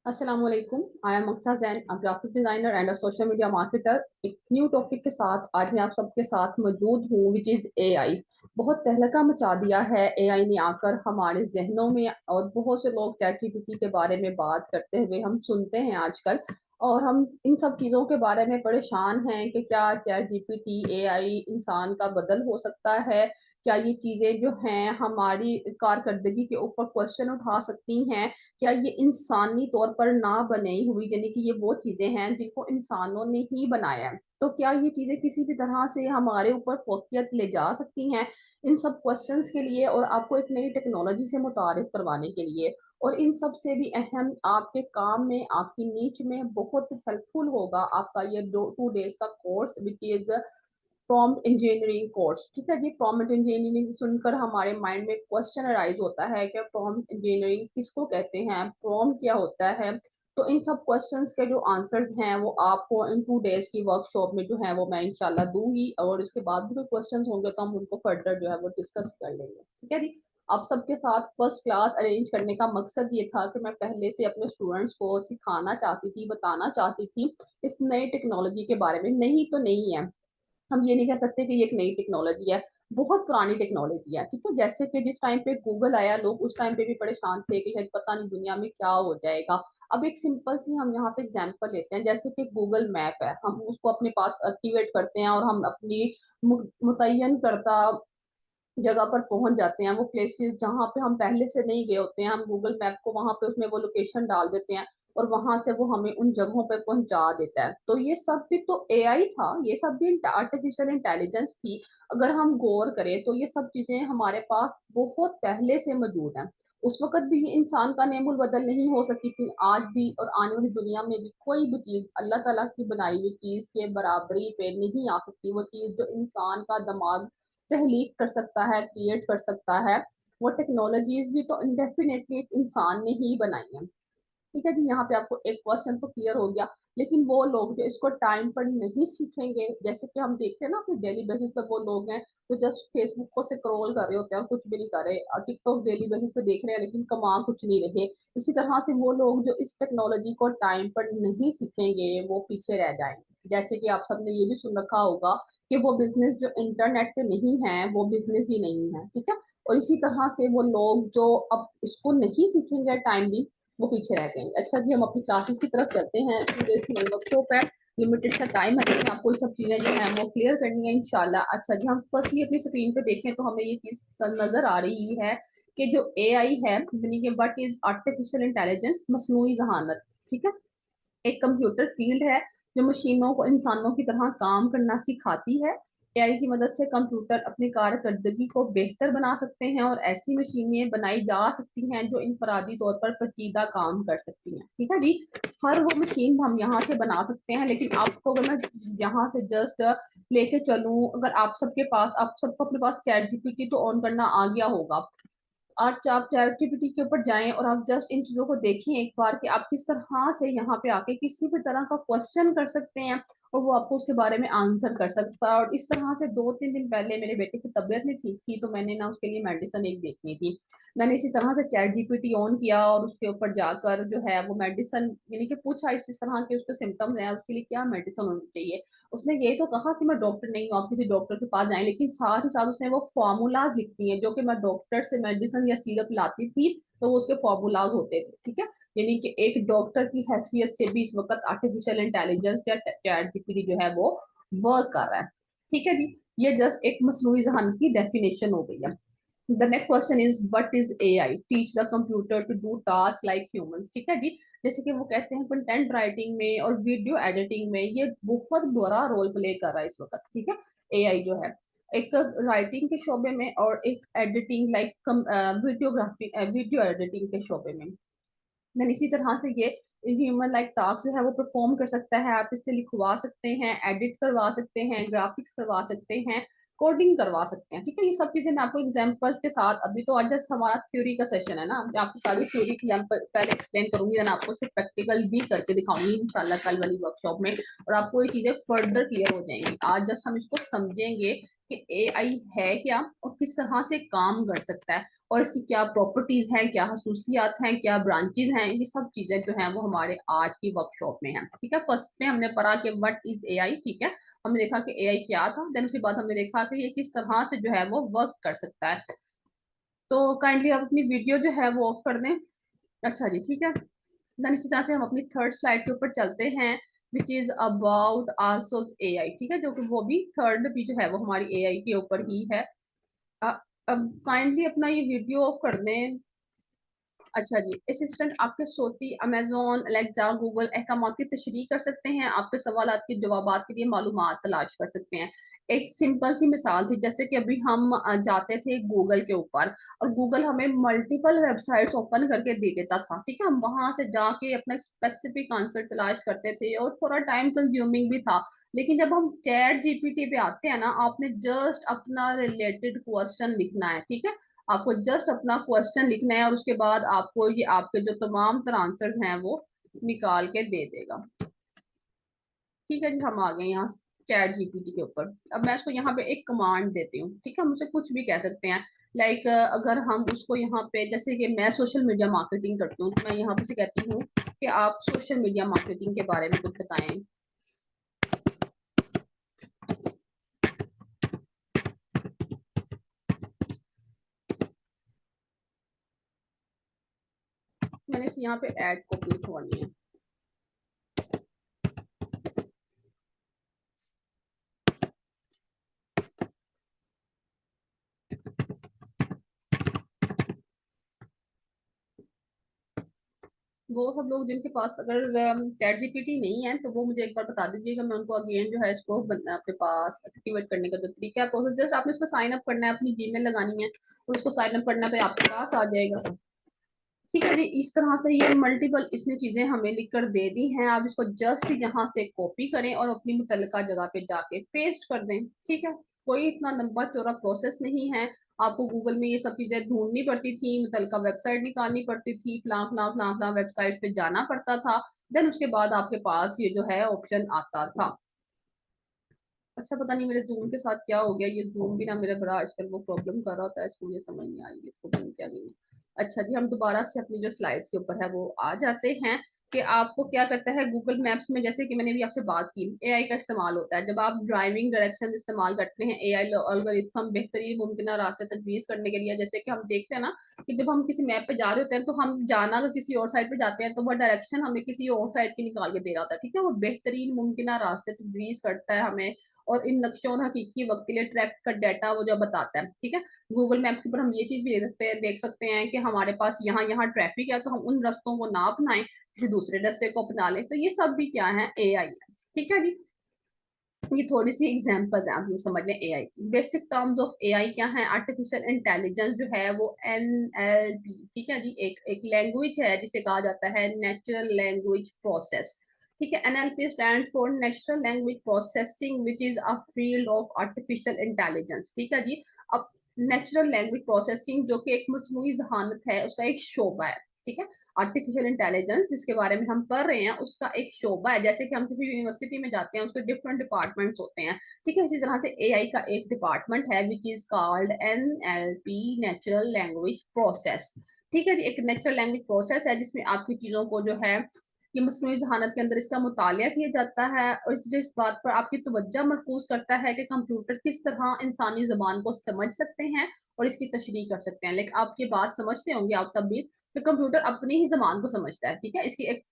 असलामुअलैकुम। I am Aqsa Jain, a graphic designer and a social media marketer. एक new topic के साथ आज मैं आप सबके साथ मौजूद हूँ, विच इज़ एआई। बहुत तहलका मचा दिया है एआई ने आकर हमारे जहनों में, और बहुत से लोग चैट जीपीटी के बारे में बात करते हुए हम सुनते हैं आजकल। और हम इन सब चीज़ों के बारे में परेशान हैं कि क्या चैट जीपीटी एआई इंसान का बदल हो सकता है। क्या ये चीज़ें जो हैं हमारी कारकर्दगी के ऊपर क्वेश्चन उठा सकती हैं। क्या ये इंसानी तौर पर ना बनी हुई, यानी कि ये वो चीजें हैं जिनको इंसानों ने ही बनाया है, तो क्या ये चीजें किसी भी तरह से हमारे ऊपर फौकियत ले जा सकती हैं। इन सब क्वेश्चंस के लिए और आपको एक नई टेक्नोलॉजी से मुतारिफ करवाने के लिए, और इन सब से भी अहम आपके काम में, आपकी नीच में बहुत हेल्पफुल होगा आपका ये 2 डेज का course, which is prompt engineering course. ठीक है जी, प्रॉम्प्ट इंजीनियरिंग सुनकर हमारे माइंड में क्वेश्चन अराइज होता है कि प्रॉम्प्ट इंजीनियरिंग किसको कहते हैं, प्रॉम्प्ट क्या होता है। तो इन सब क्वेश्चंस के जो आंसर्स हैं वो आपको इन 2 डेज की वर्कशॉप में जो है वो मैं इंशाल्लाह दूंगी, और इसके बाद भी कोई क्वेश्चंस होंगे तो हम उनको फर्दर जो है वो डिस्कस कर लेंगे। ठीक है जी। आप सबके साथ फर्स्ट क्लास अरेंज करने का मकसद ये था कि मैं पहले से अपने स्टूडेंट्स को सिखाना चाहती थी, बताना चाहती थी इस नई टेक्नोलॉजी के बारे में। नहीं तो नहीं है, हम ये नहीं कह सकते कि ये एक नई टेक्नोलॉजी है, बहुत पुरानी टेक्नोलॉजी है। ठीक है, जैसे कि जिस टाइम पे गूगल आया लोग उस टाइम पे भी परेशान थे कि शायद पता नहीं दुनिया में क्या हो जाएगा। अब एक सिंपल सी हम यहाँ पे एग्जांपल लेते हैं, जैसे कि गूगल मैप है, हम उसको अपने पास एक्टिवेट करते हैं और हम अपनी मुतय्यन करता जगह पर पहुंच जाते हैं। वो प्लेसेस जहाँ पे हम पहले से नहीं गए होते हैं, हम गूगल मैप को वहां पे उसमें वो लोकेशन डाल देते हैं और वहां से वो हमें उन जगहों पे पहुंचा देता है। तो ये सब भी तो एआई था, ये सब भी आर्टिफिशियल इंटेलिजेंस थी। अगर हम गौर करें तो ये सब चीजें हमारे पास बहुत पहले से मौजूद हैं। उस वक्त भी ये इंसान का नेमुल बदल नहीं हो सकी थी। आज भी और आने वाली दुनिया में भी कोई भी चीज अल्लाह ताला की बनाई हुई चीज के बराबरी पे नहीं आ सकती। वो चीज जो इंसान का दिमाग तहलीक कर सकता है, क्रिएट कर सकता है, वो टेक्नोलॉजीज भी तो इंडेफिनेटली एक इंसान ने ही बनाई है। ठीक है जी, यहाँ पे आपको एक क्वेश्चन तो क्लियर हो गया। लेकिन वो लोग जो इसको टाइम पर नहीं सीखेंगे, जैसे कि हम देखते हैं ना अपने डेली बेसिस पे, वो लोग हैं जो जस्ट फेसबुक को स्क्रॉल कर रहे होते हैं और कुछ भी नहीं कर रहे, और टिकटॉक डेली बेसिस पे देख रहे हैं लेकिन कमा कुछ नहीं रहे। इसी तरह से वो लोग जो इस टेक्नोलॉजी को टाइम पर नहीं सीखेंगे वो पीछे रह जाएंगे। जैसे कि आप सबने ये भी सुन रखा होगा कि वो बिजनेस जो इंटरनेट पे नहीं है वो बिजनेस ही नहीं है। ठीक है, और इसी तरह से वो लोग जो अब इसको नहीं सीखेंगे टाइमली, वो पीछे रह गए। अच्छा जी, हम अपनी क्लासेस की तरफ चलते हैं। वर्कशॉप है, लिमिटेड सा टाइम है, लेकिन आपको ये सब चीजें जो है वो क्लियर करनी है इंशाल्लाह। अच्छा जी, हम फर्स्टली अपनी स्क्रीन पे देखें तो हमें ये चीज नजर आ रही है कि जो एआई है, यानी कि व्हाट इज आर्टिफिशियल इंटेलिजेंस, मसनूई जहानत। ठीक है, एक कंप्यूटर फील्ड है जो मशीनों को इंसानों की तरह काम करना सिखाती है। एआई की मदद से कंप्यूटर अपनी कारकर्दगी को बेहतर बना सकते हैं और ऐसी मशीनें बनाई जा सकती हैं जो इंफरादी तौर पर पेचीदा काम कर सकती हैं। ठीक है जी, हर वो मशीन हम यहाँ से बना सकते हैं, लेकिन आपको अगर मैं यहाँ से जस्ट लेके चलूँ, अगर आप सबके पास, आप सबको अपने पास चैट जीपीटी तो ऑन करना आ गया होगा। आज आप चैट जीपीटी के ऊपर जाएं और आप जस्ट इन चीजों को देखें एक बार कि आप किस तरह से यहाँ पे आके किसी भी तरह का क्वेश्चन कर सकते हैं और वो आपको उसके बारे में आंसर कर सकता है। और इस तरह से 2-3 दिन पहले मेरे बेटे की तबीयत नहीं ठीक थी, तो मैंने ना उसके लिए मेडिसिन एक देखनी थी। मैंने इसी तरह से चैट जीपीटी ऑन किया और उसके ऊपर जाकर जो है वो मेडिसिन, यानी कि पूछा इस तरह के उसके सिम्टम्स हैं, उसके लिए क्या मेडिसिन होनी चाहिए। उसने ये तो कहा कि मैं डॉक्टर नहीं हूँ, आप किसी डॉक्टर के पास जाएं, लेकिन साथ ही साथ उसने वो फॉर्मूलाज लिख दिए जो कि मैं डॉक्टर से मेडिसिन या सिरप लाती थी तो वो उसके फॉर्मूलाज होते थे। ठीक है, यानी कि एक डॉक्टर की हैसियत से भी इस वक्त आर्टिफिशियल इंटेलिजेंस या चैट जीपीटी जो है वो वर्क कर रहा है। ठीक है जी, ये जस्ट एक मसनूई जहान की डेफिनेशन हो गई है। The next question is what is AI, teach the computer to do task like humans. ठीक है जी, जैसे कि वो कहते हैं कंटेंट राइटिंग में और वीडियो एडिटिंग में ये बहुत बड़ा रोल प्ले कर रहा है इस वक्त। ठीक है, एआई जो है एक राइटिंग के शोबे में और एक editing like videography, video editing के शोबे में। देन इसी तरह से ये ह्यूमन लाइक टास्क जो है वो परफॉर्म कर सकता है। आप इससे लिखवा सकते हैं, एडिट करवा सकते हैं, ग्राफिक्स करवा सकते हैं, कोडिंग करवा सकते हैं। ठीक है, ये सब चीजें मैं आपको एग्जांपल्स के साथ, अभी तो आज जस्ट हमारा थ्योरी का सेशन है ना, मैं आपको सारी थ्योरी एग्जांपल पहले एक्सप्लेन करूंगी, देन आपको सिर्फ प्रैक्टिकल भी करके दिखाऊंगी इंशाल्लाह कल वाली वर्कशॉप में, और आपको ये चीजें फर्दर क्लियर हो जाएंगी। आज जस्ट हम इसको समझेंगे कि एआई है क्या और किस तरह से काम कर सकता है, और इसकी क्या प्रॉपर्टीज हैं, क्या खसूसियात हैं, क्या ब्रांचेस हैं, ये सब चीजें जो हैं वो हमारे आज की वर्कशॉप में हैं। ठीक है, फर्स्ट में हमने पढ़ा कि व्हाट इज एआई। ठीक है, हमने देखा कि एआई क्या था, देन उसके बाद हमने देखा कि ये किस तरह से जो है वो वर्क कर सकता है। तो काइंडली आप अपनी वीडियो जो है वो ऑफ कर दें। अच्छा जी, ठीक है। देन इसी तरह से हम अपनी थर्ड स्लाइड के ऊपर चलते हैं, which is about also AI. ठीक है, जो कि वो भी थर्ड भी जो है वो हमारी एआई के ऊपर ही है। अ- अब काइंडली अपना ये वीडियो ऑफ कर दें। अच्छा जी, असिस्टेंट आपके सोती अमेजोन, अलेक्सा, गूगल अहकाम की तशरीह कर सकते हैं, आपके सवालात के जवाबात के लिए मालूमात तलाश कर सकते हैं। एक सिंपल सी मिसाल थी, जैसे कि अभी हम जाते थे गूगल के ऊपर, और गूगल हमें मल्टीपल वेबसाइट्स ओपन करके दे देता था। ठीक है, हम वहां से जाके अपना स्पेसिफिक आंसर तलाश करते थे और थोड़ा टाइम कंज्यूमिंग भी था। लेकिन जब हम चैट जीपीटी पे आते हैं ना, आपने जस्ट अपना रिलेटेड क्वेश्चन लिखना है। ठीक है, आपको जस्ट अपना क्वेश्चन लिखना है और उसके बाद आपको ये आपके जो तमाम तरह आंसर्स हैं वो निकाल के दे देगा। ठीक है जी, हम आ गए यहाँ चैट जीपीटी के ऊपर। अब मैं इसको यहाँ पे एक कमांड देती हूँ। ठीक है, हम उसे कुछ भी कह सकते हैं। लाइक अगर हम उसको यहाँ पे, जैसे कि मैं सोशल मीडिया मार्केटिंग करती हूँ, तो मैं यहाँ पे से कहती हूँ कि आप सोशल मीडिया मार्केटिंग के बारे में कुछ बताएं। मैंने इसे यहाँ पे ऐड कॉपी लिखवानी है। वो सब लोग जिनके पास अगर चैट जीपीटी नहीं है, तो वो मुझे एक बार बता दीजिएगा, मैं उनको अगेन जो है इसको अपने पास एक्टिवेट करने का जो तरीका है, प्रोसेस जस्ट आपने उसको साइन अप करना है, अपनी जीमेल लगानी है और उसको साइन अप करना है, तो आपके पास आ जाएगा। ठीक है जी, इस तरह से ये मल्टीपल इसने चीजें हमें लिख कर दे दी हैं। आप इसको जस्ट यहाँ से कॉपी करें और अपनी मुतल्लिका जगह पे जाके पेस्ट कर दें। ठीक है, कोई इतना लंबा चौड़ा प्रोसेस नहीं है। आपको गूगल में ये सब चीजें ढूंढनी पड़ती थी, मुतल्लिका वेबसाइट निकालनी पड़ती थी, फलां फलां फलां फलां वेबसाइट्स पे जाना पड़ता था, देन उसके बाद आपके पास ये जो है ऑप्शन आता था। अच्छा, पता नहीं मेरे जूम के साथ क्या हो गया, ये जूम भी ना मेरा बड़ा आजकल वो प्रॉब्लम कर रहा होता है, इसको मुझे समझ नहीं आ रही है इसको बंद क्या करना। अच्छा जी, हम दोबारा से अपनी जो स्लाइड्स के ऊपर है वो आ जाते हैं कि आपको क्या करता है गूगल मैप्स में, जैसे कि मैंने भी आपसे बात की, एआई का इस्तेमाल होता है। जब आप ड्राइविंग डायरेक्शन इस्तेमाल करते हैं, एआई एल्गोरिथम बेहतरीन मुमकिन रास्ते तजवीज करने के लिए, जैसे कि हम देखते हैं ना कि जब हम किसी मैप पे जा रहे होते हैं, तो हम जाना अगर किसी और साइड पे जाते हैं, तो वह डायरेक्शन हमें किसी और साइड की निकाल के दे रहा होता है। ठीक है, वो बेहतरीन मुमकिन रास्ते तजवीज करता है हमें, और इन नक्शों और हकीकी वक्त के लिए ट्रैफिक का डाटा वो जो बताता है। ठीक है, गूगल मैप के ऊपर हम ये चीज भी देख सकते हैं कि हमारे पास यहाँ यहाँ ट्रैफिक है, तो हम उन रास्तों को ना अपनाएं, किसी दूसरे रास्ते को अपना लें। तो ये सब भी क्या है, एआई है। ठीक है जी, ये थोड़ी सी एग्जांपल्स हैं, आप यूँ समझ लें एआई की। बेसिक टर्म्स ऑफ एआई क्या है, आर्टिफिशियल इंटेलिजेंस जो है वो एनएलपी। ठीक है जी, एक एक लैंग्वेज है जिसे कहा जाता है नेचुरल लैंग्वेज प्रोसेस। ठीक है, NLP stand for natural language processing which is a field of artificial intelligence. ठीक है जी, अब नेचुरल लैंग्वेज प्रोसेसिंग जो कि एक मसनूई जहानत है, उसका एक शोबा है। ठीक है, आर्टिफिशियल इंटेलिजेंस जिसके बारे में हम पढ़ रहे हैं, उसका एक शोबा है। जैसे कि हम किसी यूनिवर्सिटी में जाते हैं, उसके डिफरेंट डिपार्टमेंट्स होते हैं। ठीक है, इसी तरह से एआई का एक डिपार्टमेंट है which is called NLP, natural language process. ठीक है जी, एक नेचुरल लैंग्वेज प्रोसेस है जिसमें आपकी चीजों को जो है कि मसनूई जहानत के अंदर इसका मुतालिया किया जाता है, और इस बात पर आपकी तवज्जो मरकूज करता है कि कंप्यूटर किस तरह इंसानी जबान को समझ सकते हैं और इसकी तशरीह कर सकते हैं। लेकिन आप ये बात समझते होंगे आप सब भी, तो कंप्यूटर अपनी ही जबान को समझता है। ठीक है, इसकी एक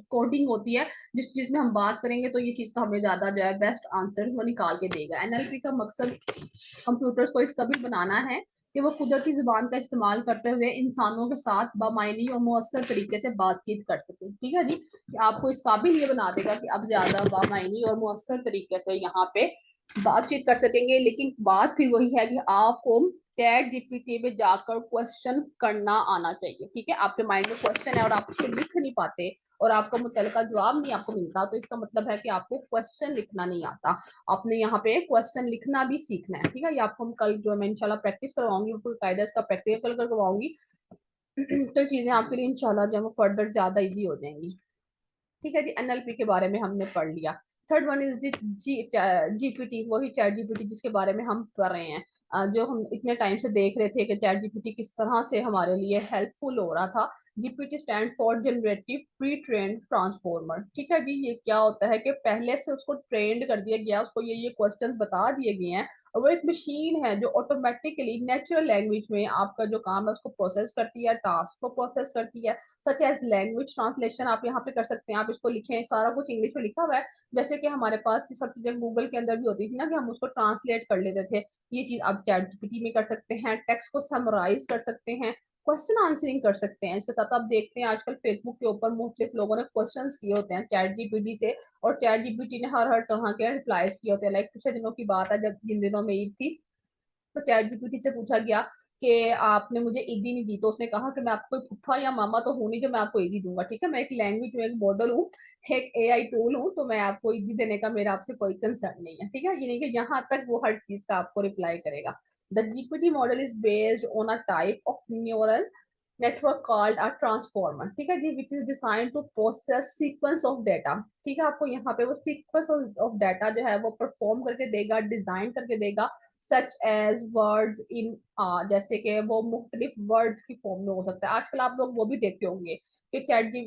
कोडिंग होती है जिसमें हम बात करेंगे, तो ये चीज का हमें ज्यादा जो है बेस्ट आंसर वो निकाल के देगा। एनएलपी का मकसद कंप्यूटर्स को इस कबिल बनाना है कि वो कुदरती जुबान का इस्तेमाल करते हुए इंसानों के साथ बामायनी और मुअस्सर तरीके से बातचीत कर सके। ठीक है जी, कि आपको इस काबिल ये बना देगा कि आप ज्यादा बामायनी और मुअस्सर तरीके से यहाँ पे बातचीत कर सकेंगे। लेकिन बात फिर वही है कि आपको चैट जीपीटी पे जाकर क्वेश्चन करना आना चाहिए। ठीक है, आपके माइंड में क्वेश्चन है और आप उसको लिख नहीं पाते और आपका मुतलका जवाब नहीं आपको मिलता, तो इसका मतलब है कि आपको क्वेश्चन लिखना नहीं आता। आपने यहाँ पे क्वेश्चन लिखना भी सीखना है। ठीक है, ये आपको हम कल जो मैं इंशाल्लाह प्रैक्टिस करवाऊंगी, बिल्कुल कायदा इसका प्रैक्टिकल करवाऊंगी। तो चीजें आपके लिए इंशाल्लाह जो है वो फर्दर ज्यादा इजी हो जाएंगी। ठीक है जी, एनएलपी के बारे में हमने पढ़ लिया। थर्ड वन इज जीपीटी, वही चैट जीपीटी जिसके बारे में हम पढ़ रहे हैं। जो हम इतने टाइम से देख रहे थे कि चैट जीपीटी किस तरह से हमारे लिए हेल्पफुल हो रहा था। GPT stand for generative pre trend transformer. ठीक है जी, ये क्या होता है कि पहले से उसको ट्रेंड कर दिया गया, उसको ये क्वेश्चंस बता दिए गए हैं, और वो एक मशीन है जो ऑटोमेटिकली नेचुरल लैंग्वेज में आपका जो काम है उसको प्रोसेस करती है, टास्क को प्रोसेस करती है। सच एज लैंग्वेज ट्रांसलेशन आप यहाँ पे कर सकते हैं, आप इसको लिखें, सारा कुछ इंग्लिश में लिखा हुआ है। जैसे कि हमारे पास ये सब चीजें गूगल के अंदर भी होती थी ना, कि हम उसको ट्रांसलेट कर लेते थे, ये चीज आप चैट जीपीटी में कर सकते हैं। टेक्स्ट को समराइज कर सकते हैं, क्वेश्चन आंसरिंग कर सकते हैं। इसके साथ आप देखते हैं आजकल फेसबुक के ऊपर मुख्तलिफ लोगों ने क्वेश्चंस किए होते हैं चैट जीपीटी से, और चैट जीपीटी ने हर हर तरह के रिप्लाईज किए होते हैं। लाइक पिछले दिनों की बात है, जब जिन दिनों में ईद थी, तो चैट जीपीटी से पूछा गया कि आपने मुझे ईदी नहीं दी, तो उसने कहा कि मैं आपको कोई फूफा या मामा तो हूं नहीं जो मैं आपको ईदी दूंगा। ठीक है, मैं एक लैंग्वेज हूँ, एक मॉडल हूँ, एक एआई टूल हूँ, तो मैं आपको ईदी देने का मेरा आपसे कोई कंसर्न नहीं है। ठीक है, ये नहीं कि यहाँ तक वो हर चीज का आपको रिप्लाई करेगा। The GPT model is based on a type of neural network called a transformer. ठीक है जी, which is design to process sequence of data. ठीक है, आपको यहाँ पे वो सीक्वेंस ऑफ डाटा जो है वो परफॉर्म करके देगा, डिजाइन करके देगा। सच एज वर्ड्स इन, जैसे कि वो मुख्तलिफ वर्ड्स की फॉर्म में हो सकता है। आजकल आप लोग वो भी देखते होंगे कि चैट जी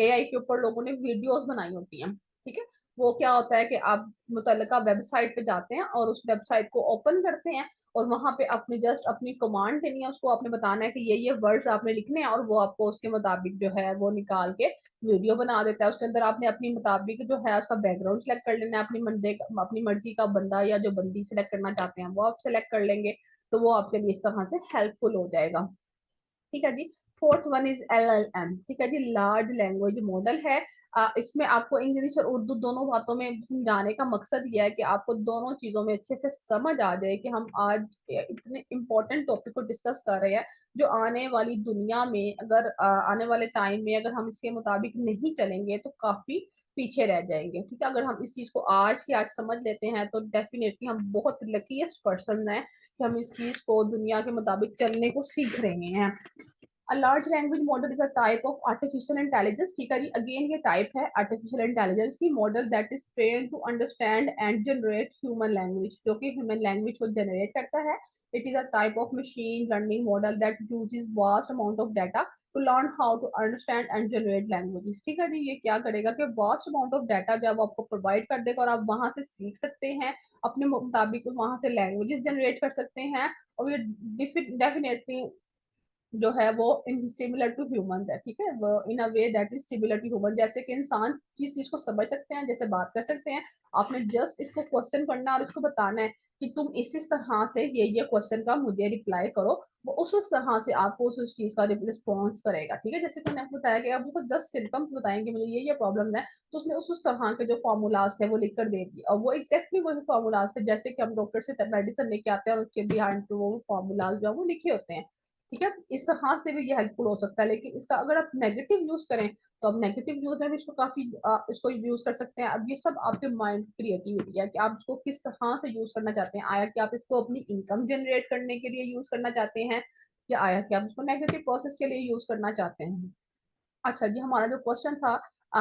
एआई के ऊपर लोगों ने वीडियोस बनाई होती हैं। ठीक है, वो क्या होता है कि आप मुतल्लिका वेबसाइट पे जाते हैं और उस वेबसाइट को ओपन करते हैं, और वहां पे अपनी जस्ट अपनी कमांड देनी है, उसको आपने बताना है कि ये वर्ड्स आपने लिखने हैं, और वो आपको उसके मुताबिक जो है वो निकाल के वीडियो बना देता है। उसके अंदर आपने अपनी मुताबिक जो है उसका बैकग्राउंड सेलेक्ट कर लेना है, अपनी मर्जी का बंदा या जो बंदी सेलेक्ट करना चाहते हैं वो आप सेलेक्ट कर लेंगे, तो वो आपके लिए इस तरह से हेल्पफुल हो जाएगा। ठीक है जी। Fourth one is LLM. ठीक है जी, लार्ज लैंग्वेज मॉडल है। इसमें आपको इंग्लिश और उर्दू दोनों बातों में समझाने का मकसद यह है कि आपको दोनों चीजों में अच्छे से समझ आ जाए कि हम आज इतने इंपॉर्टेंट टॉपिक को डिस्कस कर रहे हैं, जो आने वाली दुनिया में अगर आने वाले टाइम में अगर हम इसके मुताबिक नहीं चलेंगे तो काफी पीछे रह जाएंगे। ठीक है, अगर हम इस चीज को आज ही आज समझ लेते हैं तो डेफिनेटली हम बहुत लकीस्ट पर्सन हैं कि हम इस चीज को दुनिया के मुताबिक चलने को सीख रहे हैं। A large language model is a type of artificial intelligence। ठीक है जी, अगेन ये टाइप है आर्टिफिशियल इंटेलिजेंस की, model that is train to understand and generate human language, जो कि ह्यूमन लैंग्वेज को जनरेट करता है। It is a type of machine learning model that uses vast amount of data to learn how to understand and generate languages. ठीक है जी, ये क्या करेगा कि वास्ट अमाउंट ऑफ डाटा जब आपको प्रोवाइड कर देगा और आप वहां से सीख सकते हैं, अपने मुताबिक वहां से लैंग्वेजेस जनरेट कर सकते हैं, और ये डेफिनेटली जो है वो इन सिमिलर टू ह्यूमन है। ठीक है, वो in a way that is similar to human, जैसे कि इंसान किस चीज को समझ सकते हैं, जैसे बात कर सकते हैं। आपने जस्ट इसको क्वेश्चन करना और इसको बताना है कि तुम इस तरह से ये क्वेश्चन का मुझे रिप्लाई करो, वो उस तरह से आपको उस चीज का रिस्पॉन्स करेगा। ठीक है, जैसे मैंने आपको बताया कि अब उसको जस्ट सिम्टम्स बताएंगे मुझे ये प्रॉब्लम है, तो उसने उस तरह के जो फॉर्मूलाज थे वो लिख कर दे दिए, और वो एग्जैक्टली वही फॉर्मूलाज थे जैसे कि हम डॉक्टर से मेडिसिन लेके आते हैं और उसके बिहाइंड वो फॉर्मूलाज जो है वो लिखे होते हैं। ठीक है, इस तरह से भी ये हेल्पफुल हो सकता है। लेकिन इसका अगर आप नेगेटिव यूज करें तो आप नेगेटिव यूज में भी इसको काफी इसको यूज कर सकते हैं। अब ये सब आपके माइंड क्रिएटिविटी है कि आप इसको किस तरह से यूज करना चाहते हैं। आया कि आप इसको अपनी इनकम जनरेट करने के लिए यूज करना चाहते हैं, या आया कि आप इसको नेगेटिव प्रोसेस के लिए यूज करना चाहते हैं। अच्छा जी, हमारा जो क्वेश्चन था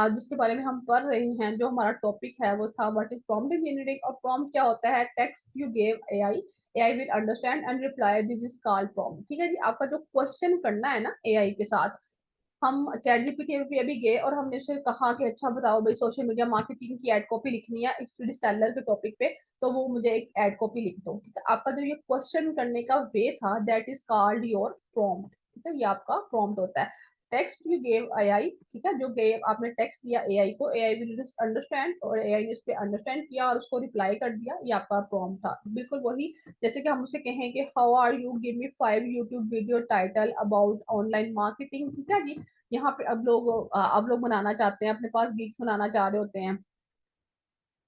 जिसके बारे में हम पढ़ रहे हैं, जो हमारा टॉपिक है वो था व्हाट इज प्रॉम्प्ट इंजीनियरिंग। और प्रॉम्प्ट क्या होता है? Text you give AI, AI will understand and reply, this is called prompt. ठीक है जी, आपका जो क्वेश्चन करना है ना एआई के साथ, हम चैट जीपीटी पे अभी गए और हमने उसे कहा कि अच्छा बताओ भाई सोशल मीडिया मार्केटिंग की एड कॉपी लिखनी है इस सेलर के टॉपिक पे, तो वो मुझे एक एड कॉपी लिख दो। ठीक है, आपका जो ये क्वेश्चन करने का वे था that is called your prompt. ठीक है, ये आपका प्रॉम्प्ट होता है। टेक्स्ट यू गेव एआई, ठीक है, जो गेव आपने टेक्स्ट दिया एआई को, एआई विल अंडरस्टैंड, और एआई ने उस पर अंडरस्टैंड किया और उसको रिप्लाई कर दिया, ये आपका प्रॉम्प्ट था। बिल्कुल वही जैसे कि हम उसे कहें कि how are you, give me 5 YouTube video title about online marketing. ठीक है जी, यहाँ पे अब लोग बनाना चाहते हैं, अपने पास गिग्स बनाना चाह रहे होते हैं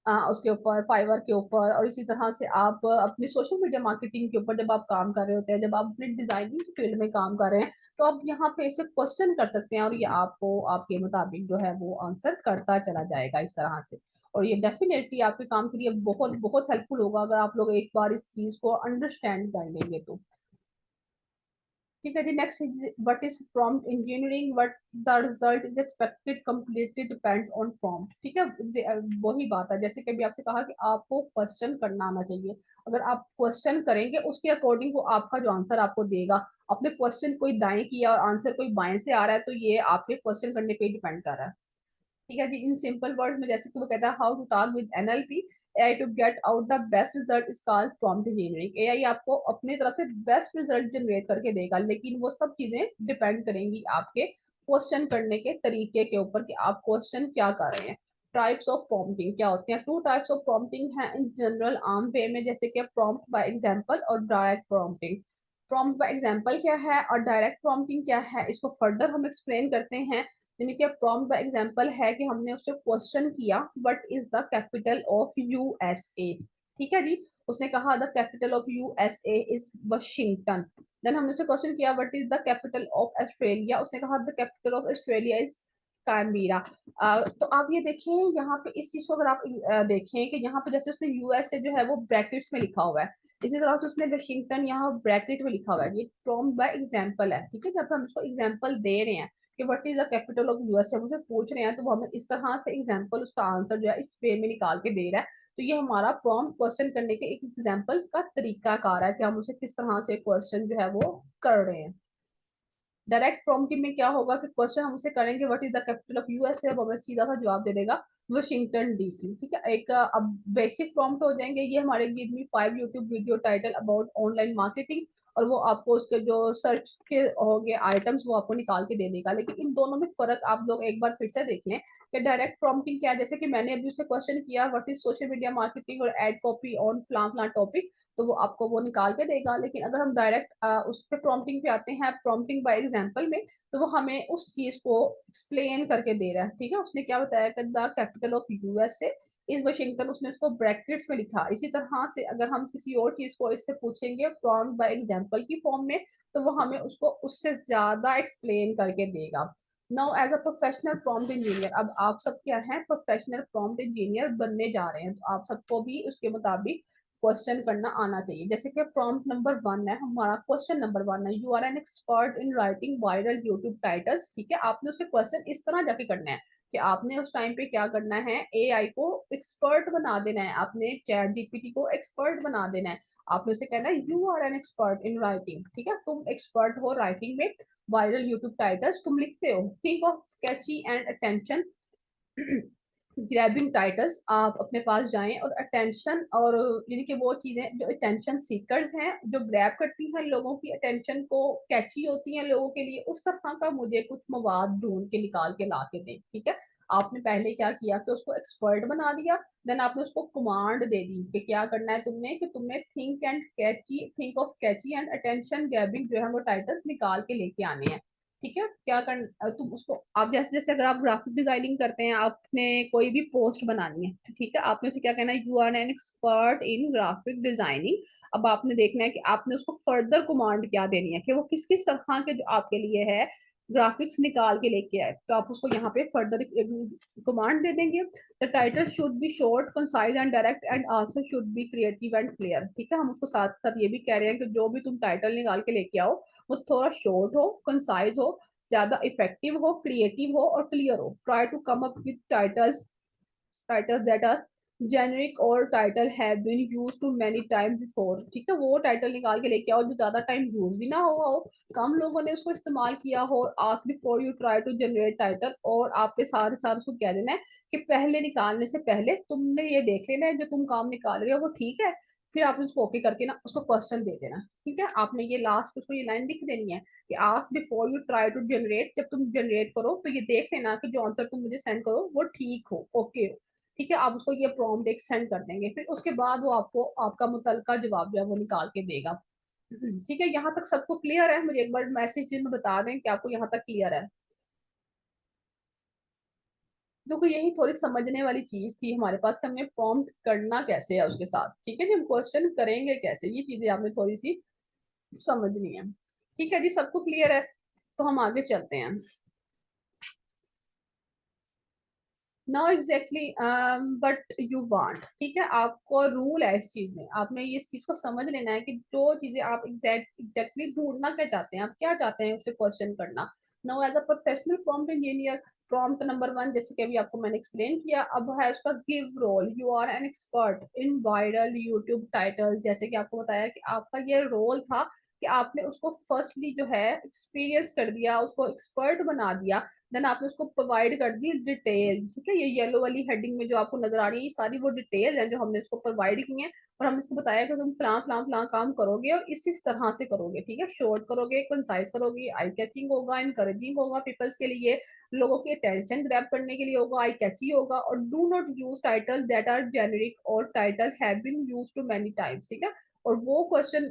उसके ऊपर, फाइवर के ऊपर, और इसी तरह से आप अपनी सोशल मीडिया मार्केटिंग के ऊपर जब आप काम कर रहे होते हैं, जब आप अपनी डिजाइनिंग के फील्ड में काम कर रहे हैं, तो आप यहाँ पे इसे क्वेश्चन कर सकते हैं और ये आपको आपके मुताबिक जो है वो आंसर करता चला जाएगा इस तरह से। और ये डेफिनेटली आपके काम के लिए बहुत बहुत हेल्पफुल होगा अगर आप लोग एक बार इस चीज को अंडरस्टैंड कर लेंगे तो। ठीक है जी। Next is what is prompt engineering, what the result is expected completely depends on prompt. ठीक है, वही बात है जैसे कि अभी आपसे कहा कि आपको क्वेश्चन करना आना चाहिए। अगर आप क्वेश्चन करेंगे उसके अकॉर्डिंग वो आपका जो आंसर आपको देगा। अपने क्वेश्चन कोई दाएं किया और आंसर कोई बाएं से आ रहा है तो ये आपके क्वेश्चन करने पे डिपेंड कर रहा है। ठीक है जी। इन सिंपल वर्ड्स में जैसे कि वो कहता है how to talk with NLP AI to get out the best result is called prompt engineering. AI आपको अपनी तरफ से बेस्ट रिजल्ट जनरेट करके देगा, लेकिन वो सब चीजें डिपेंड करेंगी आपके क्वेश्चन करने के तरीके के ऊपर कि आप क्वेश्चन क्या कर रहे हैं। टाइप्स ऑफ प्रॉम्प्टिंग क्या होते हैं? टू टाइप्स ऑफ प्रॉम्प्टिंग है इन जनरल आम वे में, जैसे कि प्रॉम्प्ट बाय एग्जांपल और direct prompting. Prompt by example क्या है और डायरेक्ट प्रॉम्प्टिंग क्या है, इसको फर्दर हम एक्सप्लेन करते हैं। यानी कि प्रॉम्प्ट बाय एग्जांपल है कि हमने उससे क्वेश्चन किया what is the capital of USA. ठीक है जी। उसने कहा the capital of USA is Washington. Then हमने उससे क्वेश्चन किया what is the capital of Australia. उसने कहा the capital of Australia is Canberra. तो आप ये देखें यहाँ पे इस चीज को अगर आप देखें कि यहाँ पे जैसे उसने यूएसए जो है वो ब्रैकेट्स में लिखा हुआ है, इसी तरह से उसने वाशिंगटन यहाँ ब्रैकेट में लिखा हुआ है। ये प्रॉम्प्ट बाय एग्जांपल है। ठीक है, जब हम इसको एग्जांपल दे रहे हैं कि what is the capital of US, जब मुझे पूछ रहे हैं तो वो हमें इस तरह से एग्जांपल उसका आंसर जो है इस वे में निकाल के दे रहा है। तो ये हमारा प्रॉम्प्ट क्वेश्चन करने के एक एग्जांपल का तरीका कार है कि हम उसे किस तरह से क्वेश्चन जो है वो कर रहे हैं। डायरेक्ट प्रॉम्प्टिंग में क्या होगा कि क्वेश्चन हम उसे करेंगे what is the capital of USA, अब हमें सीधा सा जवाब दे देगा वाशिंगटन डीसी। ठीक है, एक अब बेसिक प्रॉम्प्ट हो जाएंगे ये हमारे give me 5 YouTube video title about online marketing, और वो आपको उसके जो सर्च के होंगे आइटम्स वो आपको निकाल के दे देगा। लेकिन इन दोनों में फर्क आप लोग एक बार फिर से देख लें कि डायरेक्ट प्रॉम्प्टिंग क्या है। जैसे कि मैंने अभी उससे क्वेश्चन किया what is social media marketing और एड कॉपी ऑन फ्लान फ्लान टॉपिक, तो वो आपको वो निकाल के देगा। लेकिन अगर हम डायरेक्ट उस पर प्रॉम्प्टिंग पे आते हैं, प्रॉम्प्टिंग बाय एग्जांपल में, तो वो हमें उस चीज को एक्सप्लेन करके दे रहा है। ठीक है, उसने क्या बताया कि the capital of USA is Washington, उसने उसको ब्रैकेट्स में लिखा। इसी तरह से अगर हम किसी और चीज को इससे पूछेंगे प्रॉम्प्ट बाय एग्जांपल की फॉर्म में, तो वो हमें उसको उससे ज्यादा एक्सप्लेन करके देगा। Now as a professional prompt engineer, अब आप सब क्या है प्रोफेशनल प्रॉम्प्ट इंजीनियर बनने जा रहे हैं, तो आप सबको भी उसके मुताबिक क्वेश्चन करना आना चाहिए। जैसे कि प्रॉम्प्ट नंबर 1 है हमारा, क्वेश्चन नंबर 1 है you are an expert in writing viral YouTube titles. ठीक है, आपने उससे क्वेश्चन इस तरह जाके करना है कि आपने उस टाइम पे क्या करना है, एआई को एक्सपर्ट बना देना है, आपने चैट जीपीटी को एक्सपर्ट बना देना है। आपने उसे कहना है you are an expert in writing. ठीक है, तुम एक्सपर्ट हो राइटिंग में, वायरल यूट्यूब टाइटल्स तुम लिखते हो। Think of Kainchi and attention grabbing titles, आप अपने पास जाएं और अटेंशन और यानी कि वो चीजें जो अटेंशन सीकर्स हैं, जो ग्रैब करती हैं लोगों की अटेंशन को, कैची होती हैं लोगों के लिए, उस तरह का मुझे कुछ मवाद ढूंढ के निकाल के ला के दें। ठीक है, आपने पहले क्या किया कि उसको एक्सपर्ट बना दिया, देन आपने उसको कमांड दे दी कि क्या करना है तुमने, कि तुमने think of Kainchi and attention grabbing जो है वो टाइटल्स निकाल के लेके आने हैं। ठीक है, क्या कर तुम उसको आप जैसे जैसे अगर आप ग्राफिक डिजाइनिंग करते हैं, आपने कोई भी पोस्ट बनानी है तो ठीक है, आपने उसे क्या कहना है you are an expert in graphic designing. अब आपने देखना है कि आपने उसको फर्दर कमांड क्या देनी है कि वो किस किस तरह के जो आपके लिए है ग्राफिक्स निकाल के लेके आए, तो आप उसको यहाँ पे फर्दर कमांड दे देंगे। The title should be short concise and direct and answer should be creative and clear. ठीक है, हम उसको साथ साथ ये भी कह रहे हैं कि जो भी तुम टाइटल निकाल के लेके आओ वो थोड़ा शॉर्ट हो, कंसाइज हो, ज्यादा इफेक्टिव हो, क्रिएटिव हो और क्लियर हो। Try to come up with titles that are generic और title have been used too many time before. ठीक है, वो टाइटल निकाल के लेके आओ जो ज्यादा टाइम यूज भी ना हुआ हो, कम लोगों ने उसको इस्तेमाल किया हो। Ask before you try to generate title, और आपके साथ साथ उसको कह देना है कि पहले निकालने से पहले तुमने ये देख लेना है जो तुम काम निकाल रहे हो वो ठीक है, फिर आपने उसको ओके करके ना उसको क्वेश्चन दे देना। ठीक है, आपने ये लास्ट उसको ये लाइन लिख देनी है कि ask before you try to generate, जब तुम जनरेट करो तो ये देख लेना कि जो आंसर तुम मुझे सेंड करो वो ठीक हो, ओके हो। ठीक है, आप उसको ये प्रॉम्प्ट एक सेंड कर देंगे, फिर उसके बाद वो आपको आपका मुतलका जवाब जो है वो निकाल के देगा। ठीक है, यहाँ तक सबको क्लियर है? मुझे एक बार मैसेज में बता दें कि आपको यहाँ तक क्लियर है। देखो यही थोड़ी समझने वाली चीज थी हमारे पास कि हमने प्रॉम्प्ट करना कैसे है उसके साथ। ठीक है जी, हम क्वेश्चन करेंगे कैसे, ये चीजें आपने थोड़ी सी समझनी है। ठीक है जी, सबको क्लियर है? तो हम आगे चलते हैं। Know exactly but you want, ठीक है, आपको रूल है इस चीज में, आपने ये इस चीज को समझ लेना है कि जो चीजें आप एग्जैक्टली ढूंढना क्या चाहते हैं, आप क्या चाहते हैं उसे क्वेश्चन करना। No as a professional prompt engineer, prompt number one जैसे कि अभी आपको मैंने एक्सप्लेन किया, अब है उसका give role, you are an expert in viral YouTube titles, जैसे कि आपको बताया कि आपका ये रोल था कि आपने उसको फर्स्टली जो है एक्सपीरियंस कर दिया, उसको एक्सपर्ट बना दिया, देन आपने उसको प्रोवाइड कर दी डिटेल्स, ठीक है, ये येलो वाली हेडिंग में जो आपको नजर आ रही है ये सारी वो डिटेल है जो हमने इसको प्रोवाइड की हैं, और हमने इसको बताया कि तुम फलां फलां फलां काम करोगे और इस तरह से करोगे, ठीक है, शॉर्ट करोगे, कंसाइज करोगे, आई कैचिंग होगा, इनकरेजिंग होगा पीपल्स के लिए, लोगों की अटेंशन ग्रैब करने के लिए होगा, आई कैची होगा, और do not use title that are generic और title have been used too many times, ठीक है, और वो क्वेश्चन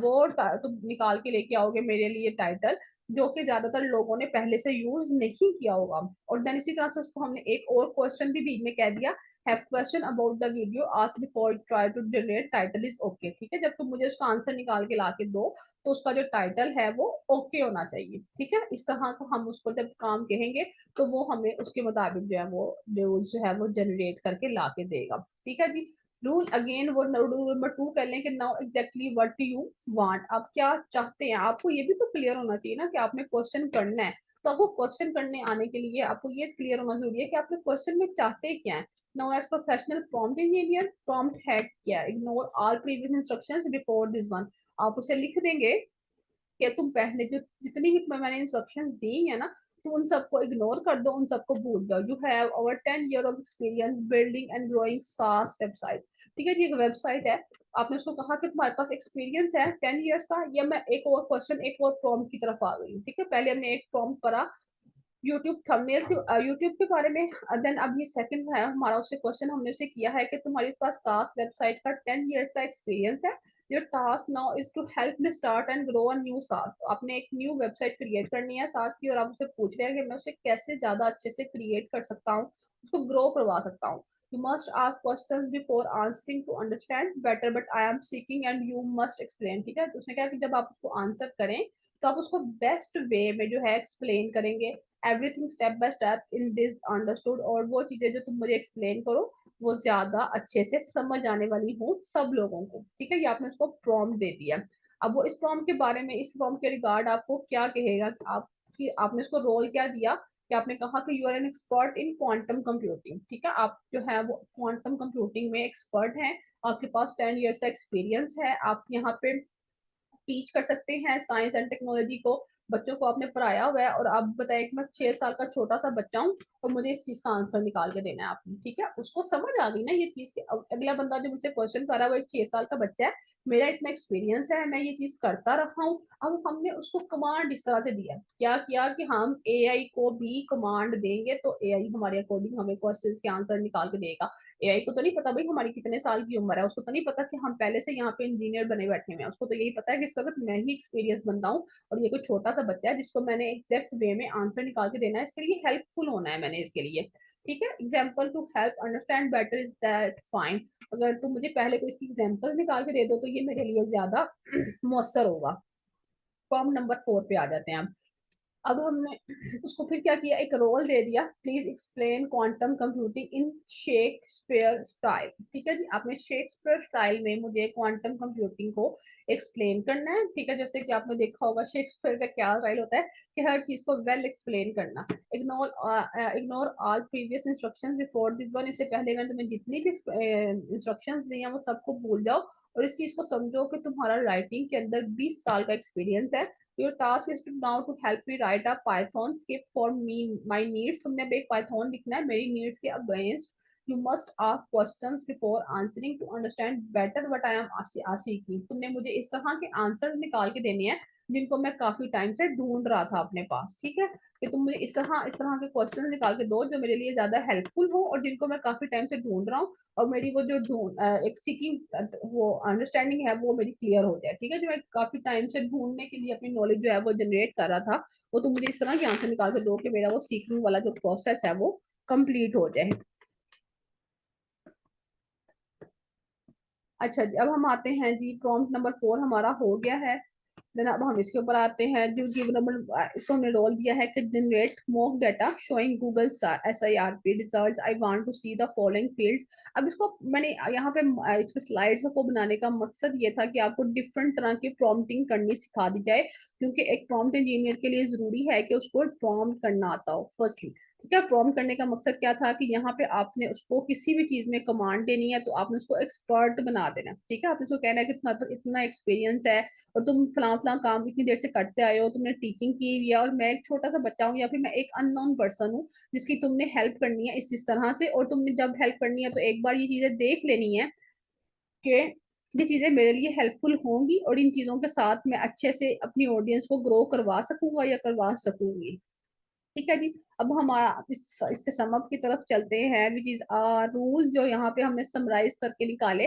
वो तुम निकाल के लेके आओगे मेरे लिए टाइटल जो कि ज्यादातर लोगों ने पहले से यूज नहीं किया होगा, और देन इसी तरह से उसको हमने एक और क्वेश्चन भी बीच में कह दिया, have question about the video ask before try to generate title is okay, ठीक है, जब तुम मुझे उसका आंसर निकाल के ला के दो तो उसका जो टाइटल है वो ओके होना चाहिए, ठीक है, इस तरह का हम उसको जब काम कहेंगे तो वो हमें उसके मुताबिक जो है वो रूल्स जो है वो जनरेट करके ला के देगा, ठीक है जी। रूल अगेन वो रूल नंबर टू कर लें कि now exactly what do you want, आप क्या चाहते हैं, आपको ये भी तो क्लियर होना चाहिए ना कि आपने क्वेश्चन करना है, तो आपको क्वेश्चन करने आने के लिए आपको ये क्लियर होना जरूरी है कि आपने क्वेश्चन में चाहते क्या है। Now as professional prompt engineer, prompt है क्या, ignore all previous instructions before this one, आप उसे लिख देंगे कि तुम पहले जो जितनी भी मैंने इंस्ट्रक्शन दी है ना, तो उन सबको इग्नोर कर दो, उन सबको भूल जाओ, you have over 10 year of experience building and growing सास वेबसाइट, ठीक है जी, एक वेबसाइट है, आपने उसको कहा कि तुम्हारे पास एक्सपीरियंस है 10 ईयर्स का, या मैं एक और क्वेश्चन एक और प्रॉम्प्ट की तरफ आ गई हूँ, ठीक है, पहले हमने एक प्रॉम्प्ट पढ़ा यूट्यूब थंबनेल्स यूट्यूब के बारे में, देन अब ये सेकंड है हमारा, उससे क्वेश्चन हमने उसे किया है कि तुम्हारे पास सास वेबसाइट का 10 ईयर्स का एक्सपीरियंस है, your task now is to help me start and grow a new SaaS, आपने एक न्यू वेबसाइट क्रिएट करनी है सास की, और आप उसे पूछ रहे हैं कि मैं उसे कैसे ज्यादा अच्छे से क्रिएट कर सकता हूँ, उसको ग्रो करवा सकता हूँ। You must ask questions before answering to understand better, but I am seeking and you must explain, ठीक है, तो उसने कहा कि जब आप उसको आंसर करें तो आप उसको बेस्ट वे में जो है एक्सप्लेन करेंगे, everything step by step in this understood, और वो चीजें जो तुम मुझे एक्सप्लेन करो वो ज्यादा अच्छे से समझ आने वाली हो सब लोगों को, ठीक है, ये आपने उसको प्रॉम्प्ट दे दिया। अब वो इस प्रॉम्प्ट के बारे में, इस प्रॉम्प्ट के रिगार्ड आपको क्या कहेगा, आप कि आपने उसको रोल क्या दिया, कि आपने कहा कि you are an expert in quantum computing, ठीक है, आप जो है वो क्वांटम कंप्यूटिंग में एक्सपर्ट हैं, आपके पास 10 ईयर्स का एक्सपीरियंस है, आप यहाँ पे टीच कर सकते हैं साइंस एंड टेक्नोलॉजी को, बच्चों को आपने पढ़ाया हुआ है, और आप बताए कि मैं 6 साल का छोटा सा बच्चा हूँ और मुझे इस चीज का आंसर निकाल के देना है आपने, ठीक है, उसको समझ आ गई ना ये चीज कि अगला बंदा जो मुझसे क्वेश्चन कर रहा है वो एक 6 साल का बच्चा है, मेरा इतना एक्सपीरियंस है, मैं ये चीज करता रहा हूँ, अब हमने उसको कमांड इस तरह से दिया, क्या किया कि हम एआई को भी कमांड देंगे तो एआई हमारे अकॉर्डिंग हमें क्वेश्चन के आंसर निकाल के देगा। एआई को तो नहीं पता भाई हमारी कितने साल की उम्र है, उसको तो नहीं पता कि हम पहले से यहाँ पे इंजीनियर बने बैठे हुए हैं, उसको तो यही पता है कि इस वक्त मैं ही एक्सपीरियंस बनता हूँ और ये कोई छोटा सा बच्चा है जिसको मैंने एग्जैक्ट वे में आंसर निकाल के देना है, इसके लिए हेल्पफुल होना है मैंने इसके लिए, ठीक है, example to help understand better is that fine, अगर तुम मुझे पहले कोई इसकी एग्जाम्पल्स निकाल के दे दो तो ये मेरे लिए ज्यादा मौसर होगा। फॉर्म नंबर 4 पे आ जाते हैं अब हमने उसको फिर क्या किया, एक रोल दे दिया, please explain quantum computing in Shakespeare style, ठीक है जी, आपने शेक्सपियर स्टाइल में मुझे क्वांटम कंप्यूटिंग को एक्सप्लेन करना है, ठीक है, जैसे कि आपने देखा होगा शेक्सपियर का क्या स्टाइल होता है कि हर चीज को वेल एक्सप्लेन करना, ignore ignore all previous instructions before this one, इससे पहले मैंने तुम्हें जितनी भी इंस्ट्रक्शंस दी हैं वो सबको भूल जाओ, और इस चीज को समझो कि तुम्हारा राइटिंग के अंदर 20 साल का एक्सपीरियंस है। Your task is to now to help me write a Python script for me my needs. तुमने अब एक Python लिखना है मेरी needs के against. You must ask questions before answering to understand better what I am asking. तुमने मुझे इस तरह के आंसर निकाल के देने हैं जिनको मैं काफी टाइम से ढूंढ रहा था अपने पास, ठीक है, कि तुम मुझे इस तरह के क्वेश्चन निकाल के दो जो मेरे लिए ज्यादा हेल्पफुल हो और जिनको मैं काफी टाइम से ढूंढ रहा हूँ, और मेरी वो जो एक सीकिंग वो अंडरस्टैंडिंग है वो मेरी क्लियर हो जाए, ठीक है, जो मैं काफी टाइम से ढूंढने के लिए अपनी नॉलेज जो है वो जनरेट कर रहा था, वो तुम मुझे इस तरह के आंसर निकाल के दो कि मेरा वो सीखने वाला जो प्रोसेस है वो कंप्लीट हो जाए। अच्छा जी, अब हम आते हैं जी, प्रॉम्प्ट नंबर 4 हमारा हो गया है, देन अब हम इसके ऊपर आते हैं जो गिवन, इसको हमने रोल दिया है कि generate mock data showing Google SIRP results, I want to see the following field. अब इसको मैंने यहाँ पे इसको स्लाइड्स को बनाने का मकसद ये था कि आपको डिफरेंट तरह की प्रॉम्प्टिंग करनी सिखा दी जाए, क्योंकि एक प्रॉम्प्ट इंजीनियर के लिए जरूरी है कि उसको प्रॉम्प्ट करना आता हो फर्स्टली। ठीक है, प्रॉम्प्ट करने का मकसद क्या था कि यहाँ पे आपने उसको किसी भी चीज में कमांड देनी है तो आपने उसको एक्सपर्ट बना देना। ठीक है, आपने उसको कहना है कि तुम्हारे पास इतना एक्सपीरियंस है और तुम फलां फलां काम इतनी देर से करते आए हो, तुमने टीचिंग की हुई है और मैं एक छोटा सा बच्चा हूँ या फिर मैं एक अननोन पर्सन हूँ जिसकी तुमने हेल्प करनी है इस तरह से, और तुमने जब हेल्प करनी है तो एक बार ये चीजें देख लेनी है कि ये चीजें मेरे लिए हेल्पफुल होंगी और इन चीजों के साथ मैं अच्छे से अपनी ऑडियंस को ग्रो करवा सकूंगा या करवा सकूंगी। ठीक है जी। अब हम इसके सम अप की तरफ चलते हैं, विच इज रूल जो यहाँ पे हमने समराइज करके निकाले।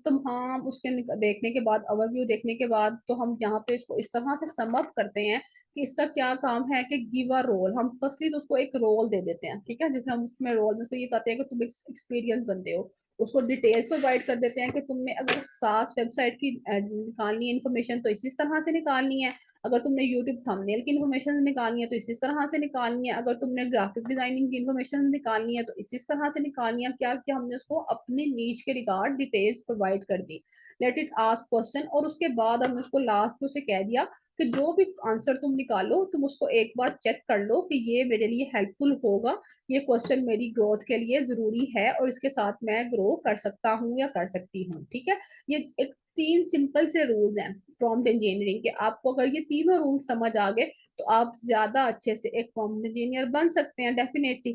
हम उसके देखने के बाद, ओवरव्यू देखने के बाद, तो हम यहाँ पे इसको इस तरह से सम अप करते हैं कि इसका क्या काम है कि गिव अ रोल। हम फर्स्टली तो उसको एक रोल दे देते हैं। ठीक है, जिसमें हम उसमें रोल में तो ये कहते हैं कि तुम एक एक्सपीरियंस बंदे हो। उसको डिटेल्स प्रोवाइड कर देते हैं कि तुमने अगर सास वेबसाइट की निकालनी है इन्फॉर्मेशन तो इसी तरह से निकालनी है, अगर तुमने यूट्यूब थंबनेल की इन्फॉर्मेशन निकालनी है तो इसी तरह से निकालनी है, अगर तुमने ग्राफिक डिजाइनिंग की इन्फॉर्मेशन निकालनी है तो इसी तरह से निकालनी है। क्या क्या हमने उसको अपनी नीच के रिगार्ड डिटेल्स प्रोवाइड कर दी। लेट इट आस्क क्वेश्चन, और उसके बाद हमने उसको लास्ट में उसे कह दिया कि जो भी आंसर तुम निकालो तुम उसको एक बार चेक कर लो कि ये मेरे लिए हेल्पफुल होगा, ये क्वेश्चन मेरी ग्रोथ के लिए जरूरी है और इसके साथ मैं ग्रो कर सकता हूँ या कर सकती हूँ। ठीक है, ये एक 3 सिंपल से रूल्स हैं प्रॉम्प्ट इंजीनियरिंग के। आपको अगर ये तीनों रूल समझ आ गए तो आप ज्यादा अच्छे से एक प्रॉम्प्ट इंजीनियर बन सकते हैं डेफिनेटली।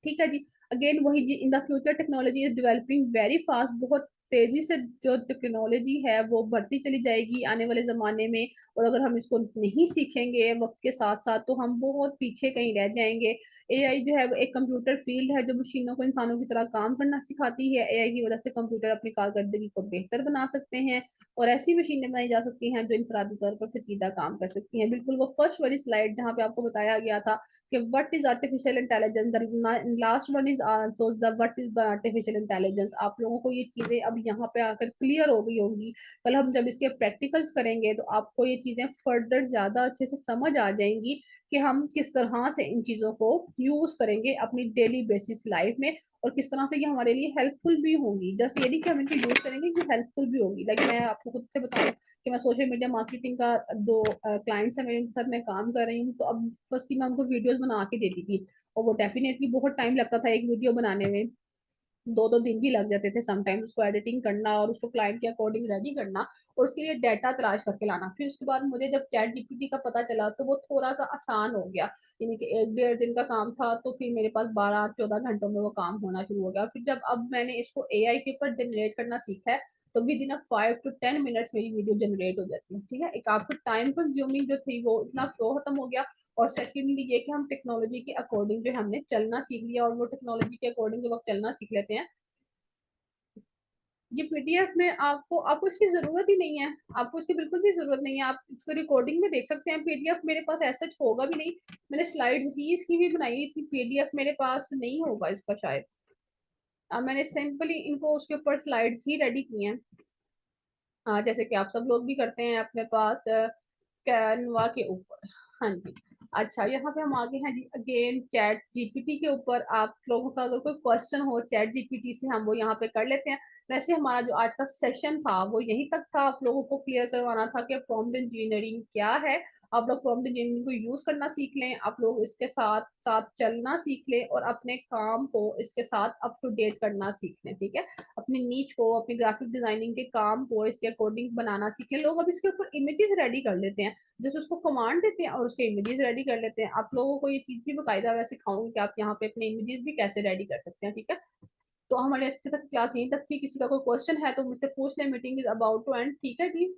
ठीक है जी। अगेन वही जी, in the future technology is developing very fast, बहुत तेजी से जो टेक्नोलॉजी है वो बढ़ती चली जाएगी आने वाले जमाने में, और अगर हम इसको नहीं सीखेंगे वक्त के साथ साथ तो हम बहुत पीछे कहीं रह जाएंगे। एआई जो है वो एक कंप्यूटर फील्ड है जो मशीनों को इंसानों की तरह काम करना सिखाती है। एआई की वजह से कंप्यूटर अपनी कारकर्दगी को बेहतर बना सकते हैं और ऐसी मशीनें बनाई जा सकती हैं जो इंफरादी तौर पर पेचीदा काम कर सकती हैं। बिल्कुल वो फर्स्ट वाली स्लाइड जहाँ पे आपको बताया गया था कि what is artificial intelligence, the last one is also the what is the artificial intelligence. आप लोगों को ये चीजें अब यहाँ पे आकर क्लियर हो गई होंगी। कल हम जब इसके प्रैक्टिकल्स करेंगे तो आपको ये चीजें फर्दर ज्यादा अच्छे से समझ आ जाएंगी कि हम किस तरह से इन चीजों को यूज करेंगे अपनी डेली बेसिस लाइफ में और किस तरह से ये हमारे लिए हेल्पफुल भी होंगी। जस्ट ये नहीं कि हम इनको यूज करेंगे, कि हेल्पफुल भी होगी। लाइक मैं आपको खुद से बताऊं कि मैं सोशल मीडिया मार्केटिंग का दो क्लाइंट्स है मेरे, उनके साथ मैं काम कर रही हूँ। तो अब फर्स्टली मैं उनको वीडियोस बना के देती थी और वो डेफिनेटली बहुत टाइम लगता था एक वीडियो बनाने में, 2 2 दिन भी लग जाते थे समटाइम्स उसको एडिटिंग करना और उसको क्लाइंट के अकॉर्डिंग रेडी करना और उसके लिए डाटा तलाश करके लाना। फिर उसके बाद मुझे जब चैट जीपीटी का पता चला तो वो थोड़ा सा आसान हो गया, यानी कि 1 1.5 दिन का काम था तो फिर मेरे पास 12 14 घंटों में वो काम होना शुरू हो गया। फिर जब अब मैंने इसको एआई के ऊपर जनरेट करना सीखा है तो विद इन 5 to 10 मिनट्स मेरी वीडियो जनरेट हो जाती है। ठीक है, एक आपको टाइम कंज्यूमिंग जो थी वो इतना फ्लो खत्म हो गया। और सेकेंडली ये कि हम टेक्नोलॉजी के अकॉर्डिंग जो हमने चलना सीख लिया, और वो टेक्नोलॉजी के अकॉर्डिंग जब आप चलना सीख लेते हैं, ये पीडीएफ में आपको आपको इसकी जरूरत ही नहीं है। आपको इसकी बिल्कुल भी जरूरत नहीं है, आप इसको रिकॉर्डिंग में देख सकते हैं। पीडीएफ मेरे पास ऐसा होगा भी नहीं, मैंने स्लाइड्स ही इसकी भी बनाई हुई थी, पीडीएफ मेरे पास नहीं होगा इसका शायद। अब मैंने सिंपली इनको उसके ऊपर स्लाइड्स ही रेडी की हैं। हाँ, जैसे कि आप सब लोग भी करते हैं अपने पास कैनवा के ऊपर। हाँ जी। अच्छा, यहाँ पे हम आगे हैं जी अगेन चैट जीपीटी के ऊपर। आप लोगों का अगर कोई क्वेश्चन हो चैट जीपीटी से हम वो यहाँ पे कर लेते हैं। वैसे हमारा जो आज का सेशन था वो यहीं तक था, आप लोगों को क्लियर करवाना था कि प्रॉम्प्ट इंजीनियरिंग क्या है। आप लोग प्रॉम्प्ट इंजीनियरिंग को यूज करना सीख लें, आप लोग इसके साथ साथ चलना सीख लें और अपने काम को इसके साथ अप टू डेट करना सीख लें। ठीक है, अपनी नीच को, अपनी ग्राफिक डिजाइनिंग के काम को इसके अकॉर्डिंग बनाना सीख लें। लोग अब इसके ऊपर इमेजेस रेडी कर लेते हैं, जैसे उसको कमांड देते हैं और उसके इमेजेस रेडी कर लेते हैं। आप लोगों को ये चीज भी बकायदा वैसे सिखाऊंगी कि आप यहाँ पे अपने इमेजेस भी कैसे रेडी कर सकते हैं। ठीक है, तो हमारे अच्छे तक क्लास यहीं तक थी। किसी का कोई क्वेश्चन है तो मुझसे पूछ ले, meeting is about to end. ठीक है जी।